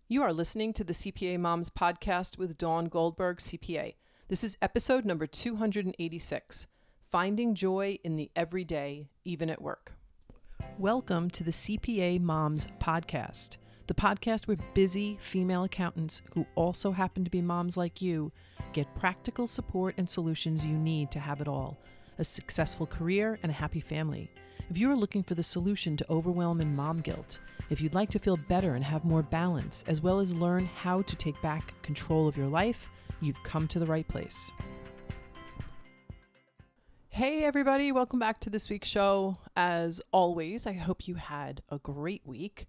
You are listening to the CPA MOMS Podcast with Dawn Goldberg, CPA. This is episode number 286, Finding Joy in the Everyday, Even at Work. Welcome to the CPA MOMS Podcast, the podcast where busy female accountants who also happen to be moms like you get practical support and solutions you need to have it all, a successful career and a happy family. If you are looking for the solution to overwhelm and mom guilt, if you'd like to feel better and have more balance, as well as learn how to take back control of your life, you've come to the right place. Hey everybody, welcome back to this week's show. As always, I hope you had a great week.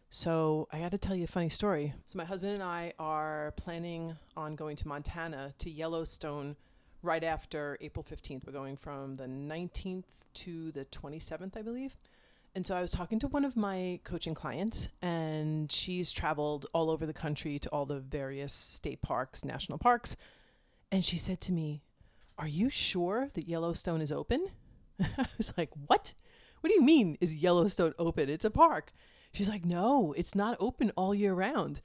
So I got to tell you a funny story. So my husband and I are planning on going to Montana to Yellowstone right after April 15th. We're going from the 19th to the 27th, I believe. And so I was talking to one of my coaching clients, and she's traveled all over the country to all the various state parks, national parks. And she said to me, "Are you sure that Yellowstone is open?" I was like, "What? What do you mean is Yellowstone open? It's a park." She's like, "No, it's not open all year round."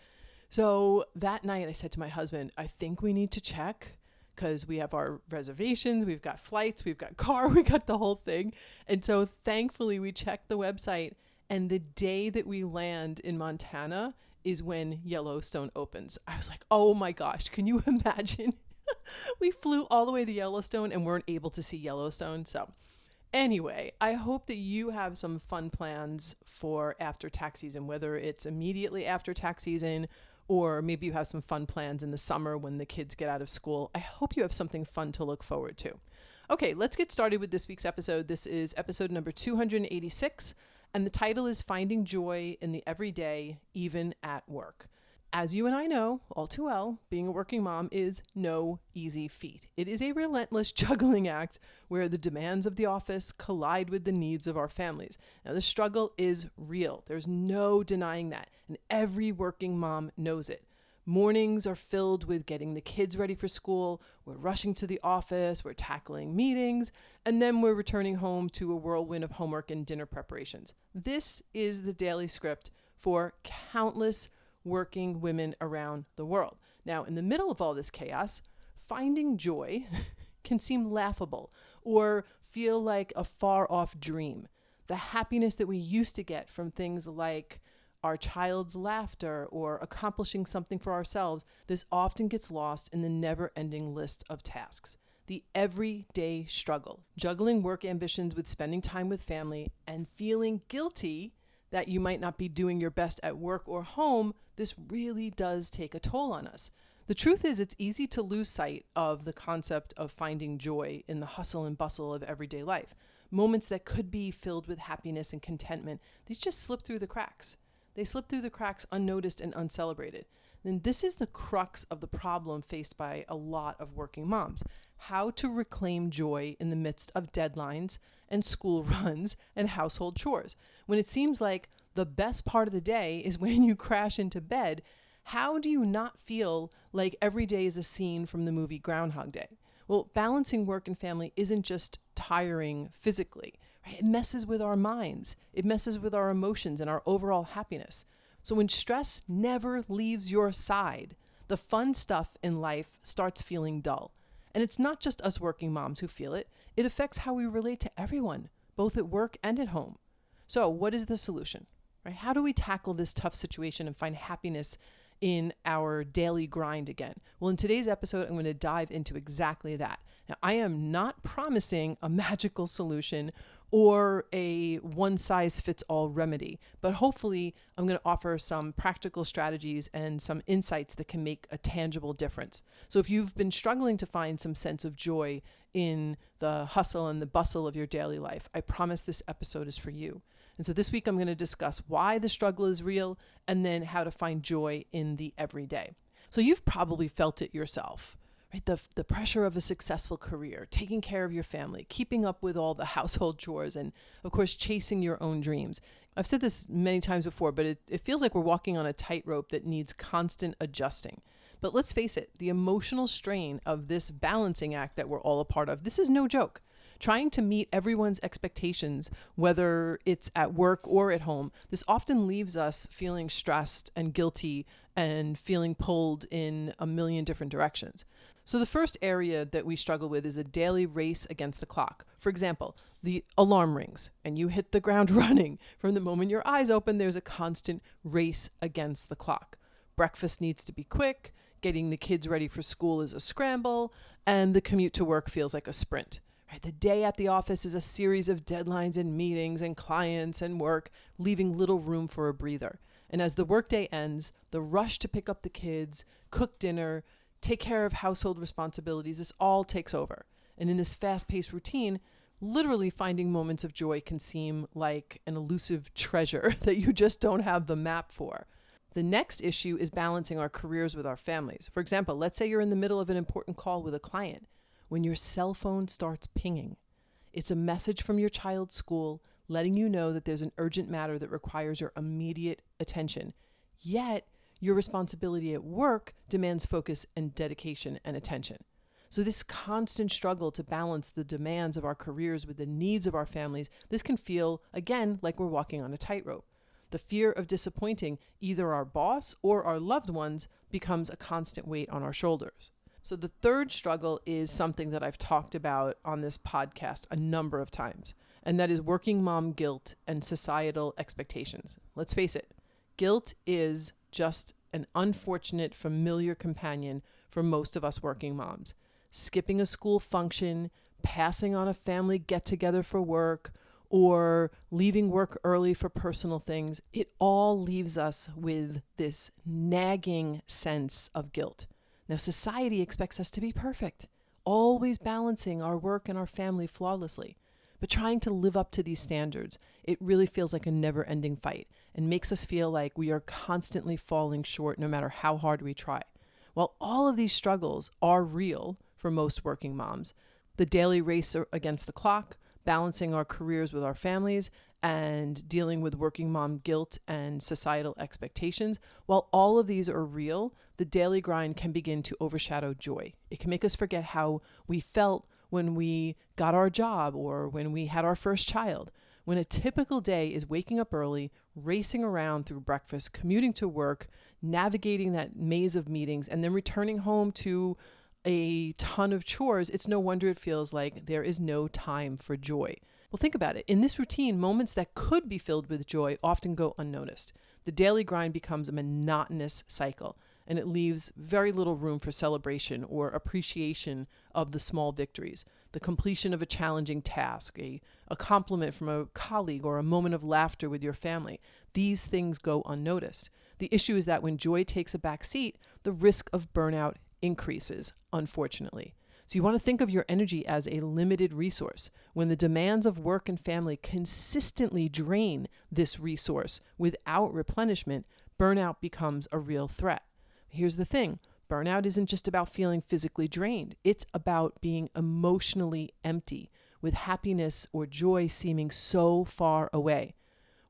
So that night I said to my husband, "I think we need to check, because we have our reservations, we've got flights, we've got car, we got the whole thing." And so thankfully we checked the website, and the day that we land in Montana is when Yellowstone opens. I was like, oh my gosh, can you imagine? We flew all the way to Yellowstone and weren't able to see Yellowstone. So anyway, I hope that you have some fun plans for after tax season, whether it's immediately after tax season or maybe you have some fun plans in the summer when the kids get out of school. I hope you have something fun to look forward to. Okay, let's get started with this week's episode. This is episode number 286, and the title is Finding Joy in the Everyday, Even at Work. As you and I know all too well, being a working mom is no easy feat. It is a relentless juggling act where the demands of the office collide with the needs of our families. Now, the struggle is real. There's no denying that, and every working mom knows it. Mornings are filled with getting the kids ready for school, we're rushing to the office, we're tackling meetings, and then we're returning home to a whirlwind of homework and dinner preparations. This is the daily script for countless working women around the world. Now, in the middle of all this chaos, finding joy can seem laughable or feel like a far-off dream. The happiness that we used to get from things like our child's laughter or accomplishing something for ourselves, this often gets lost in the never-ending list of tasks. The everyday struggle, juggling work ambitions with spending time with family and feeling guilty that you might not be doing your best at work or home, this really does take a toll on us. The truth is, it's easy to lose sight of the concept of finding joy in the hustle and bustle of everyday life. Moments that could be filled with happiness and contentment, these just slip through the cracks. They slip through the cracks unnoticed and uncelebrated. And this is the crux of the problem faced by a lot of working moms. How to reclaim joy in the midst of deadlines and school runs and household chores. When it seems like the best part of the day is when you crash into bed, how do you not feel like every day is a scene from the movie Groundhog Day? Well, balancing work and family isn't just tiring physically, right? It messes with our minds. It messes with our emotions and our overall happiness. So when stress never leaves your side, the fun stuff in life starts feeling dull. And it's not just us working moms who feel it. It affects how we relate to everyone, both at work and at home. So what is the solution? Right? How do we tackle this tough situation and find happiness in our daily grind again? Well, in today's episode, I'm going to dive into exactly that. Now, I am not promising a magical solution or a one-size-fits-all remedy, but hopefully I'm going to offer some practical strategies and some insights that can make a tangible difference. So if you've been struggling to find some sense of joy in the hustle and the bustle of your daily life, I promise this episode is for you. And so this week I'm going to discuss why the struggle is real and then how to find joy in the everyday. So you've probably felt it yourself. Right? The pressure of a successful career, taking care of your family, keeping up with all the household chores, and of course, chasing your own dreams. I've said this many times before, but it feels like we're walking on a tightrope that needs constant adjusting. But let's face it, the emotional strain of this balancing act that we're all a part of, this is no joke. Trying to meet everyone's expectations, whether it's at work or at home, this often leaves us feeling stressed and guilty and feeling pulled in a million different directions. So the first area that we struggle with is a daily race against the clock. For example, the alarm rings and you hit the ground running. From the moment your eyes open, there's a constant race against the clock. Breakfast needs to be quick, getting the kids ready for school is a scramble, and the commute to work feels like a sprint. Right? The day at the office is a series of deadlines and meetings and clients and work, leaving little room for a breather. And as the workday ends, the rush to pick up the kids, cook dinner, take care of household responsibilities, this all takes over. And in this fast-paced routine, literally finding moments of joy can seem like an elusive treasure that you just don't have the map for. The next issue is balancing our careers with our families. For example, let's say you're in the middle of an important call with a client. When your cell phone starts pinging, it's a message from your child's school letting you know that there's an urgent matter that requires your immediate attention. Yet, your responsibility at work demands focus and dedication and attention. So this constant struggle to balance the demands of our careers with the needs of our families, this can feel, again, like we're walking on a tightrope. The fear of disappointing either our boss or our loved ones becomes a constant weight on our shoulders. So the third struggle is something that I've talked about on this podcast a number of times, and that is working mom guilt and societal expectations. Let's face it, guilt is just an unfortunate familiar companion for most of us working moms. Skipping a school function, passing on a family get-together for work, or leaving work early for personal things, it all leaves us with this nagging sense of guilt. Now, society expects us to be perfect, always balancing our work and our family flawlessly. But trying to live up to these standards, it really feels like a never-ending fight and makes us feel like we are constantly falling short no matter how hard we try. While all of these struggles are real for most working moms, the daily race against the clock, balancing our careers with our families, and dealing with working mom guilt and societal expectations, while all of these are real, the daily grind can begin to overshadow joy. It can make us forget how we felt when we got our job or when we had our first child. When a typical day is waking up early, racing around through breakfast, commuting to work, navigating that maze of meetings, and then returning home to a ton of chores, it's no wonder it feels like there is no time for joy. Well, think about it. In this routine, moments that could be filled with joy often go unnoticed. The daily grind becomes a monotonous cycle, and it leaves very little room for celebration or appreciation of the small victories, the completion of a challenging task, a compliment from a colleague, or a moment of laughter with your family. These things go unnoticed. The issue is that when joy takes a back seat, the risk of burnout increases, unfortunately. So you want to think of your energy as a limited resource. When the demands of work and family consistently drain this resource without replenishment, burnout becomes a real threat. Here's the thing. Burnout isn't just about feeling physically drained. It's about being emotionally empty, with happiness or joy seeming so far away.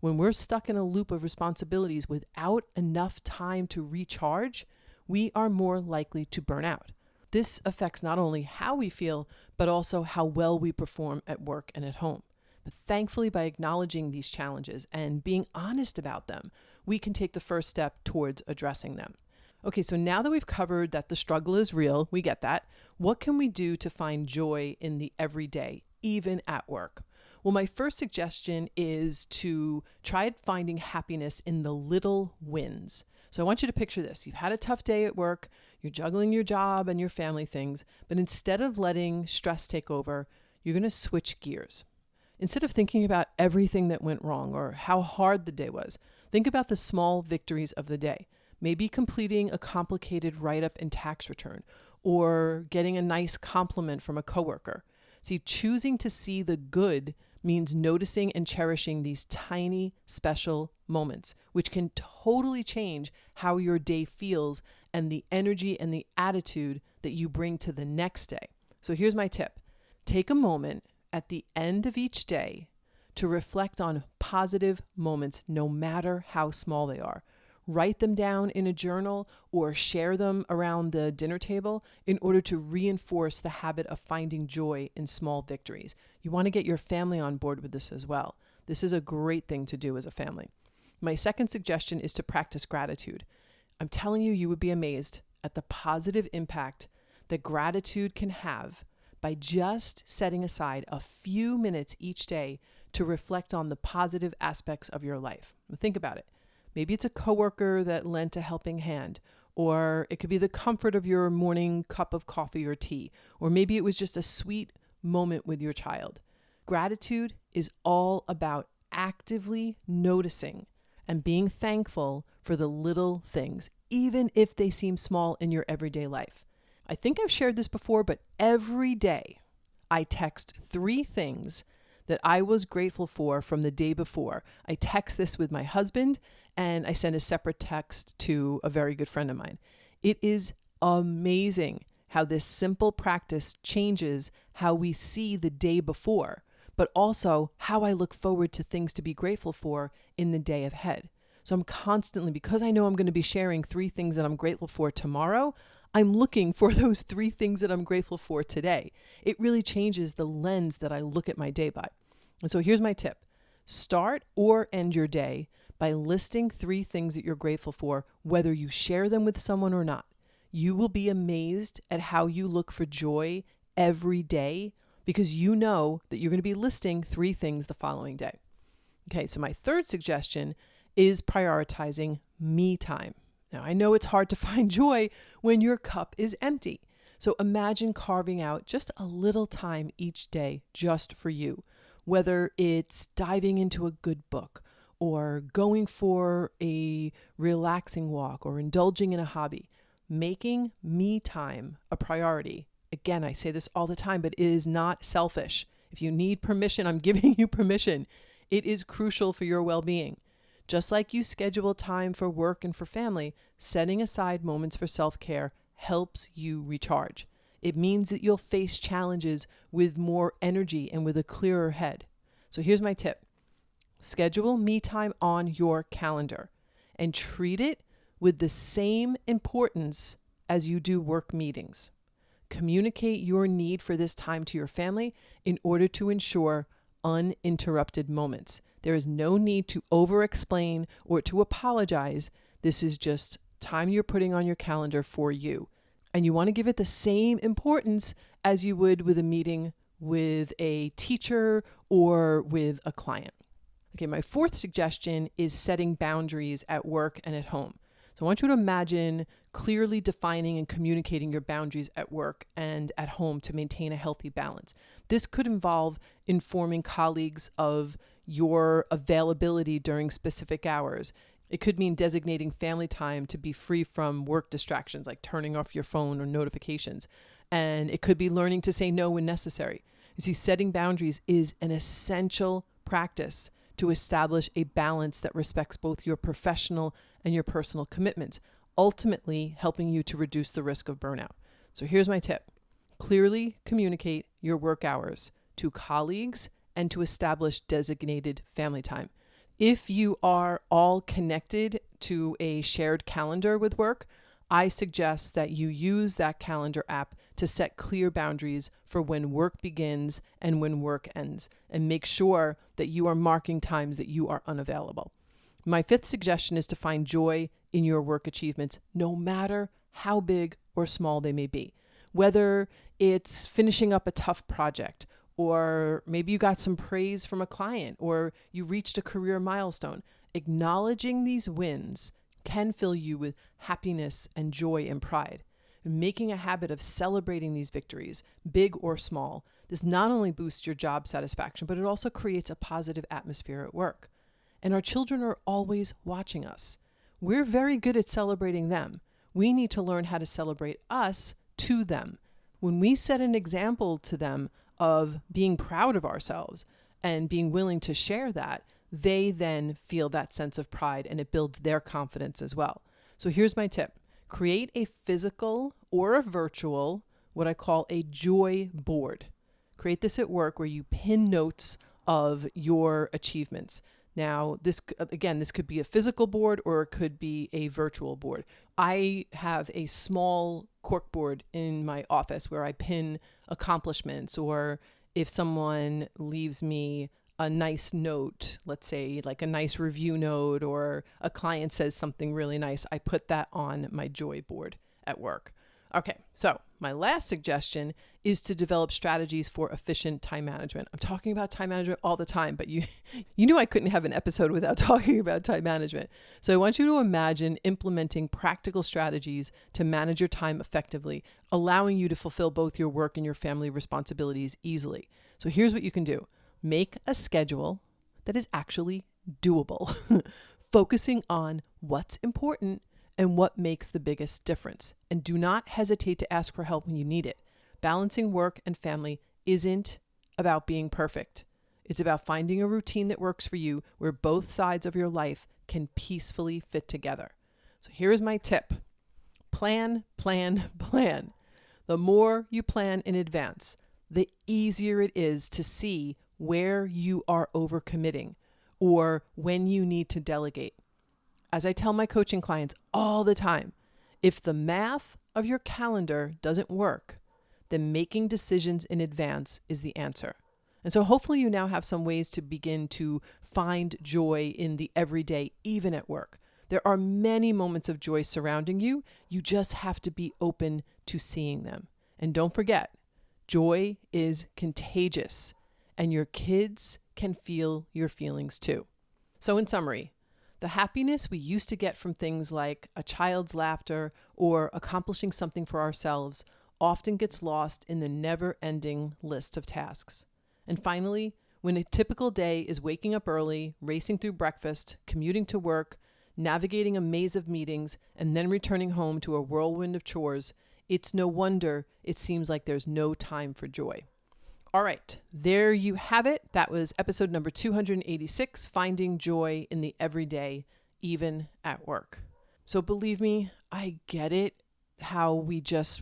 When we're stuck in a loop of responsibilities without enough time to recharge, we are more likely to burn out. This affects not only how we feel, but also how well we perform at work and at home. But thankfully, by acknowledging these challenges and being honest about them, we can take the first step towards addressing them. Okay, so now that we've covered that the struggle is real, we get that. What can we do to find joy in the everyday, even at work? Well, my first suggestion is to try finding happiness in the little wins. So I want you to picture this. You've had a tough day at work, you're juggling your job and your family things, but instead of letting stress take over, you're going to switch gears. Instead of thinking about everything that went wrong or how hard the day was, think about the small victories of the day. Maybe completing a complicated write-up and tax return, or getting a nice compliment from a coworker. See, choosing to see the good means noticing and cherishing these tiny, special moments, which can totally change how your day feels and the energy and the attitude that you bring to the next day. So here's my tip. Take a moment at the end of each day to reflect on positive moments, no matter how small they are. Write them down in a journal or share them around the dinner table in order to reinforce the habit of finding joy in small victories. You want to get your family on board with this as well. This is a great thing to do as a family. My second suggestion is to practice gratitude. I'm telling you, you would be amazed at the positive impact that gratitude can have by just setting aside a few minutes each day to reflect on the positive aspects of your life. Think about it. Maybe it's a coworker that lent a helping hand, or it could be the comfort of your morning cup of coffee or tea, or maybe it was just a sweet moment with your child. Gratitude is all about actively noticing and being thankful for the little things, even if they seem small in your everyday life. I think I've shared this before, but every day I text 3 things that I was grateful for from the day before. I text this with my husband, and I send a separate text to a very good friend of mine. It is amazing how this simple practice changes how we see the day before, but also how I look forward to things to be grateful for in the day ahead. So I'm constantly, because I know I'm going to be sharing 3 things that I'm grateful for tomorrow, I'm looking for those 3 things that I'm grateful for today. It really changes the lens that I look at my day by. And so here's my tip. Start or end your day by listing 3 things that you're grateful for, whether you share them with someone or not. You will be amazed at how you look for joy every day because you know that you're going to be listing 3 things the following day. Okay, so my third suggestion is prioritizing me time. Now, I know it's hard to find joy when your cup is empty. So imagine carving out just a little time each day just for you, whether it's diving into a good book or going for a relaxing walk or indulging in a hobby. Making me time a priority. Again, I say this all the time, but it is not selfish. If you need permission, I'm giving you permission. It is crucial for your well-being. Just like you schedule time for work and for family, setting aside moments for self-care helps you recharge. It means that you'll face challenges with more energy and with a clearer head. So here's my tip. Schedule me time on your calendar and treat it with the same importance as you do work meetings. Communicate your need for this time to your family in order to ensure uninterrupted moments. There is no need to over-explain or to apologize. This is just time you're putting on your calendar for you. And you want to give it the same importance as you would with a meeting with a teacher or with a client. Okay, my fourth suggestion is setting boundaries at work and at home. So I want you to imagine clearly defining and communicating your boundaries at work and at home to maintain a healthy balance. This could involve informing colleagues of your availability during specific hours. It could mean designating family time to be free from work distractions, like turning off your phone or notifications. And it could be learning to say no when necessary. You see, setting boundaries is an essential practice to establish a balance that respects both your professional and your personal commitments, ultimately helping you to reduce the risk of burnout. So here's my tip. Clearly communicate your work hours to colleagues and to establish designated family time. If you are all connected to a shared calendar with work, I suggest that you use that calendar app to set clear boundaries for when work begins and when work ends, and make sure that you are marking times that you are unavailable. My fifth suggestion is to find joy in your work achievements, no matter how big or small they may be. Whether it's finishing up a tough project, or maybe you got some praise from a client, or you reached a career milestone. Acknowledging these wins can fill you with happiness and joy and pride. Making a habit of celebrating these victories, big or small, this not only boosts your job satisfaction, but it also creates a positive atmosphere at work. And our children are always watching us. We're very good at celebrating them. We need to learn how to celebrate us to them. When we set an example to them of being proud of ourselves and being willing to share that, they then feel that sense of pride and it builds their confidence as well. So here's my tip. Create a physical or a virtual, what I call a joy board. Create this at work where you pin notes of your achievements. Now, this could be a physical board or it could be a virtual board. I have a small corkboard in my office where I pin accomplishments, or if someone leaves me a nice note, let's say like a nice review note, or a client says something really nice, I put that on my joy board at work. Okay, so my last suggestion is to develop strategies for efficient time management. I'm talking about time management all the time, but you knew I couldn't have an episode without talking about time management. So I want you to imagine implementing practical strategies to manage your time effectively, allowing you to fulfill both your work and your family responsibilities easily. So here's what you can do. Make a schedule that is actually doable, focusing on what's important and what makes the biggest difference. And do not hesitate to ask for help when you need it. Balancing work and family isn't about being perfect. It's about finding a routine that works for you where both sides of your life can peacefully fit together. So here's my tip. Plan, plan, plan. The more you plan in advance, the easier it is to see where you are overcommitting or when you need to delegate. As I tell my coaching clients all the time, if the math of your calendar doesn't work, then making decisions in advance is the answer. And so hopefully you now have some ways to begin to find joy in the everyday, even at work. There are many moments of joy surrounding you. You just have to be open to seeing them. And don't forget, joy is contagious, and your kids can feel your feelings too. So in summary, the happiness we used to get from things like a child's laughter or accomplishing something for ourselves often gets lost in the never-ending list of tasks. And finally, when a typical day is waking up early, racing through breakfast, commuting to work, navigating a maze of meetings, and then returning home to a whirlwind of chores, it's no wonder it seems like there's no time for joy. All right, there you have it. That was episode number 286, Finding Joy in the Everyday, Even at Work. So believe me, I get it, how we're just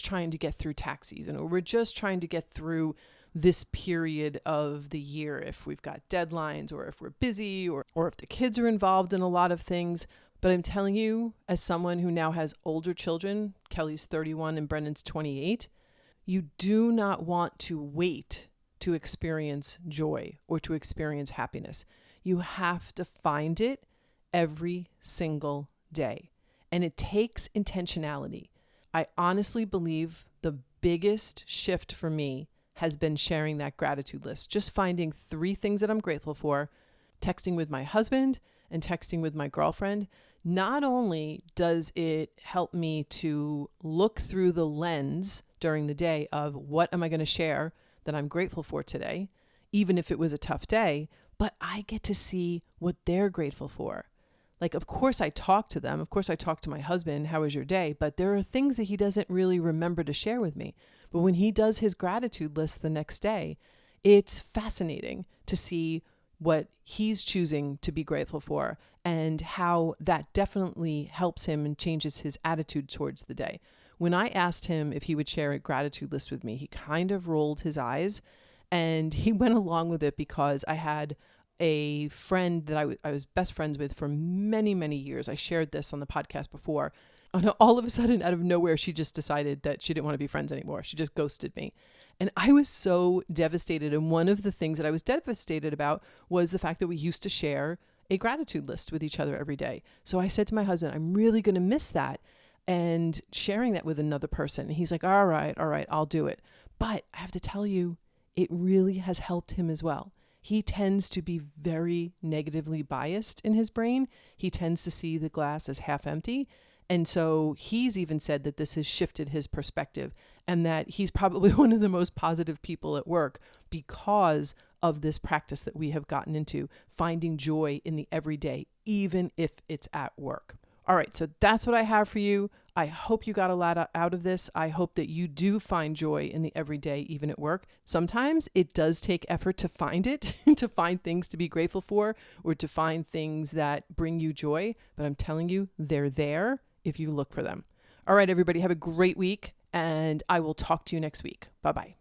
trying to get through tax season, or we're just trying to get through this period of the year if we've got deadlines, or if we're busy, or if the kids are involved in a lot of things. But I'm telling you, as someone who now has older children, Kelly's 31 and Brennan's 28, you do not want to wait to experience joy or to experience happiness. You have to find it every single day. And it takes intentionality. I honestly believe the biggest shift for me has been sharing that gratitude list. Just finding 3 things that I'm grateful for, texting with my husband and texting with my girlfriend. Not only does it help me to look through the lens during the day of what am I going to share that I'm grateful for today, even if it was a tough day, but I get to see what they're grateful for. Like, of course I talk to them. Of course I talk to my husband, how was your day? But there are things that he doesn't really remember to share with me. But when he does his gratitude list the next day, it's fascinating to see what he's choosing to be grateful for and how that definitely helps him and changes his attitude towards the day. When I asked him if he would share a gratitude list with me, he kind of rolled his eyes and he went along with it because I had a friend that I was best friends with for many, many years. I shared this on the podcast before. And all of a sudden, out of nowhere, she just decided that she didn't want to be friends anymore. She just ghosted me. And I was so devastated. And one of the things that I was devastated about was the fact that we used to share a gratitude list with each other every day. So I said to my husband, I'm really going to miss that and sharing that with another person. And he's like, all right, I'll do it. But I have to tell you, it really has helped him as well. He tends to be very negatively biased in his brain. He tends to see the glass as half empty. And so he's even said that this has shifted his perspective and that he's probably one of the most positive people at work because of this practice that we have gotten into, finding joy in the everyday, even if it's at work. All right, so that's what I have for you. I hope you got a lot out of this. I hope that you do find joy in the everyday, even at work. Sometimes it does take effort to find it, to find things to be grateful for, or to find things that bring you joy. But I'm telling you, they're there if you look for them. All right, everybody, have a great week, and I will talk to you next week. Bye-bye.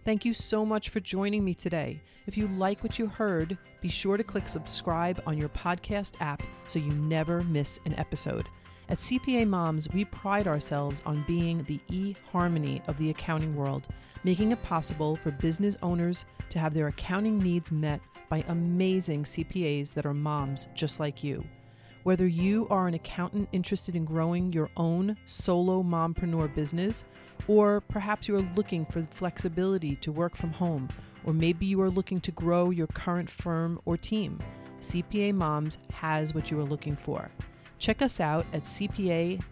Thank you so much for joining me today. If you like what you heard, be sure to click subscribe on your podcast app so you never miss an episode. At CPA Moms, we pride ourselves on being the e-harmony of the accounting world, making it possible for business owners to have their accounting needs met by amazing CPAs that are moms just like you. Whether you are an accountant interested in growing your own solo mompreneur business, or perhaps you are looking for flexibility to work from home, or maybe you are looking to grow your current firm or team, CPA Moms has what you are looking for. Check us out at cpa-moms.com.